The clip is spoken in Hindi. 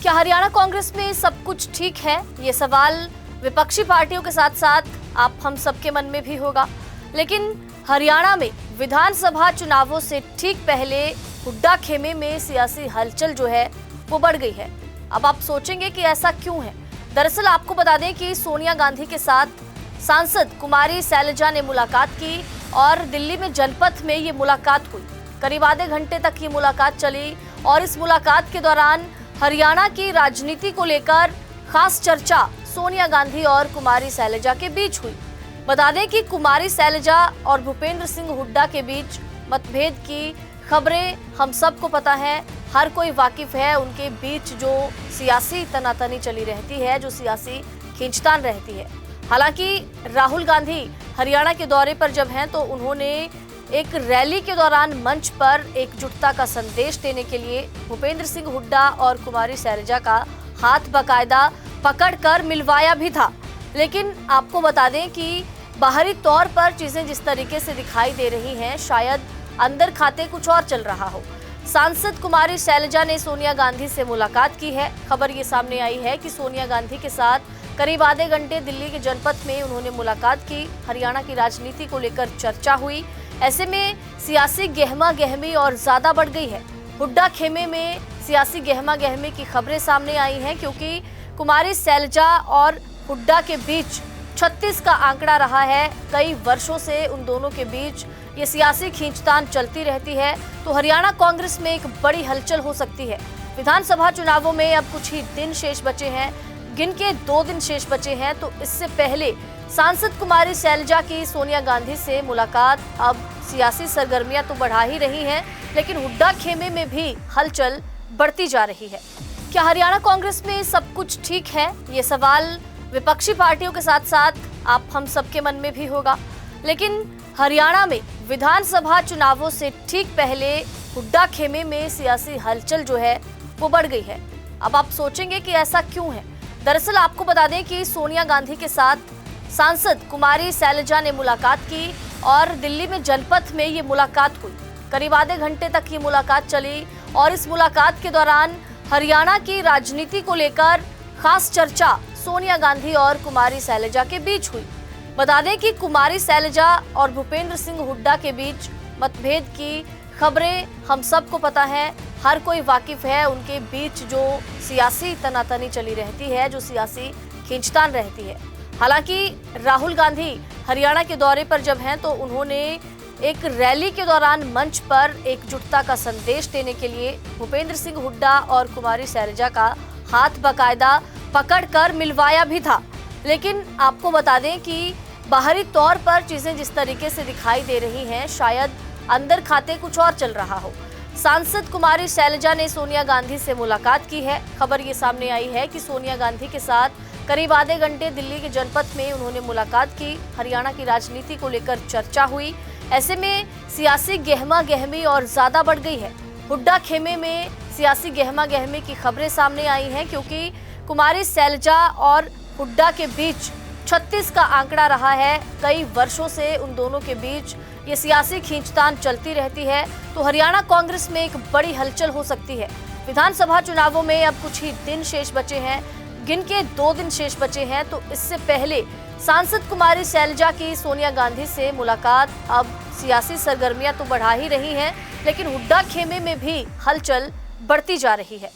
क्या हरियाणा कांग्रेस में सब कुछ ठीक है? ये सवाल विपक्षी पार्टियों के साथ साथ आप हम सबके मन में भी होगा। लेकिन हरियाणा में विधानसभा चुनावों से ठीक पहले हुड्डा खेमे में सियासी हलचल जो है वो बढ़ गई है। अब आप सोचेंगे कि ऐसा क्यों है। दरअसल आपको बता दें कि सोनिया गांधी के साथ सांसद कुमारी सैलजा ने मुलाकात की और दिल्ली में जनपथ में ये मुलाकात हुई। करीब आधे घंटे तक ये मुलाकात चली और इस मुलाकात के दौरान हरियाणा की राजनीति को लेकर खास चर्चा सोनिया गांधी और कुमारी सैलजा के बीच हुई। बता दें कि कुमारी सैलजा और भूपेंद्र सिंह हुड्डा के बीच मतभेद की खबरें हम सबको पता है, हर कोई वाकिफ है। उनके बीच जो सियासी तनातनी चली रहती है, जो सियासी खींचतान रहती है। हालांकि राहुल गांधी हरियाणा के दौरे पर जब हैं तो उन्होंने एक रैली के दौरान मंच पर एकजुटता का संदेश देने के लिए भूपेंद्र सिंह हुड्डा और कुमारी सैलजा का हाथ बाकायदा पकड़कर मिलवाया भी था। लेकिन आपको बता दें कि बाहरी तौर पर चीजें जिस तरीके से दिखाई दे रही हैं, शायद अंदर खाते कुछ और चल रहा हो। सांसद कुमारी सैलजा ने सोनिया गांधी से मुलाकात की है। खबर ये सामने आई है कि सोनिया गांधी के साथ करीब आधे घंटे दिल्ली के जनपथ में उन्होंने मुलाकात की। हरियाणा की राजनीति को लेकर चर्चा हुई। ऐसे में सियासी गहमा गहमी और ज्यादा बढ़ गई है। हुड्डा खेमे में सियासी गहमा गहमी की खबरें सामने आई हैं, क्योंकि कुमारी सैलजा और हुड्डा के बीच 36 का आंकड़ा रहा है। कई वर्षों से उन दोनों के बीच ये सियासी खींचतान चलती रहती है। तो हरियाणा कांग्रेस में एक बड़ी हलचल हो सकती है। विधानसभा चुनावों में अब कुछ ही दिन शेष बचे हैं, गिन के 2 दिन शेष बचे हैं। तो इससे पहले सांसद कुमारी सैलजा की सोनिया गांधी से मुलाकात अब सियासी सरगर्मियां तो बढ़ा ही रही हैं, लेकिन हुड्डा खेमे में भी हलचल बढ़ती जा रही है। क्या हरियाणा कांग्रेस में सब कुछ ठीक है? ये सवाल विपक्षी पार्टियों के साथ साथ आप हम सबके मन में भी होगा। लेकिन हरियाणा में विधानसभा चुनावों से ठीक पहले हुड्डा खेमे में सियासी हलचल जो है वो बढ़ गई है। अब आप सोचेंगे कि ऐसा क्यों है। दरअसल आपको बता दें कि सोनिया गांधी के साथ सांसद कुमारी सैलजा ने मुलाकात की और दिल्ली में जनपथ में ये मुलाकात हुई। करीब आधे घंटे तक ये मुलाकात चली और इस मुलाकात के दौरान हरियाणा की राजनीति को लेकर खास चर्चा सोनिया गांधी और कुमारी सैलजा के बीच हुई। बता दें कि कुमारी सैलजा और भूपेंद्र सिंह हुड्डा के बीच मतभेद की खबरें हम सबको पता है, हर कोई वाकिफ है। उनके बीच जो सियासी तनातनी चली रहती है, जो सियासी खींचतान रहती है। हालांकि राहुल गांधी हरियाणा के दौरे पर जब हैं तो उन्होंने एक रैली के दौरान मंच पर एकजुटता का संदेश देने के लिए भूपेंद्र सिंह हुड्डा और कुमारी सैलजा का हाथ बाकायदा पकड़कर मिलवाया भी था। लेकिन आपको बता दें कि बाहरी तौर पर चीजें जिस तरीके से दिखाई दे रही हैं, शायद अंदर खाते कुछ और चल रहा हो। सांसद कुमारी सैलजा ने सोनिया गांधी से मुलाकात की है। खबर ये सामने आई है कि सोनिया गांधी के साथ करीब आधे घंटे दिल्ली के जनपथ में उन्होंने मुलाकात की। हरियाणा की राजनीति को लेकर चर्चा हुई। ऐसे में सियासी गहमा गहमी और ज्यादा बढ़ गई है। हुड्डा खेमे में सियासी गहमा गहमी की खबरें सामने आई हैं, क्योंकि कुमारी सैलजा और हुड्डा के बीच 36 का आंकड़ा रहा है। कई वर्षों से उन दोनों के बीच ये सियासी खींचतान चलती रहती है। तो हरियाणा कांग्रेस में एक बड़ी हलचल हो सकती है। विधानसभा चुनावों में अब कुछ ही दिन शेष बचे हैं, गिन के 2 दिन शेष बचे हैं। तो इससे पहले सांसद कुमारी सैलजा की सोनिया गांधी से मुलाकात अब सियासी सरगर्मियां तो बढ़ा ही रही हैं, लेकिन हुड्डा खेमे में भी हलचल बढ़ती जा रही है।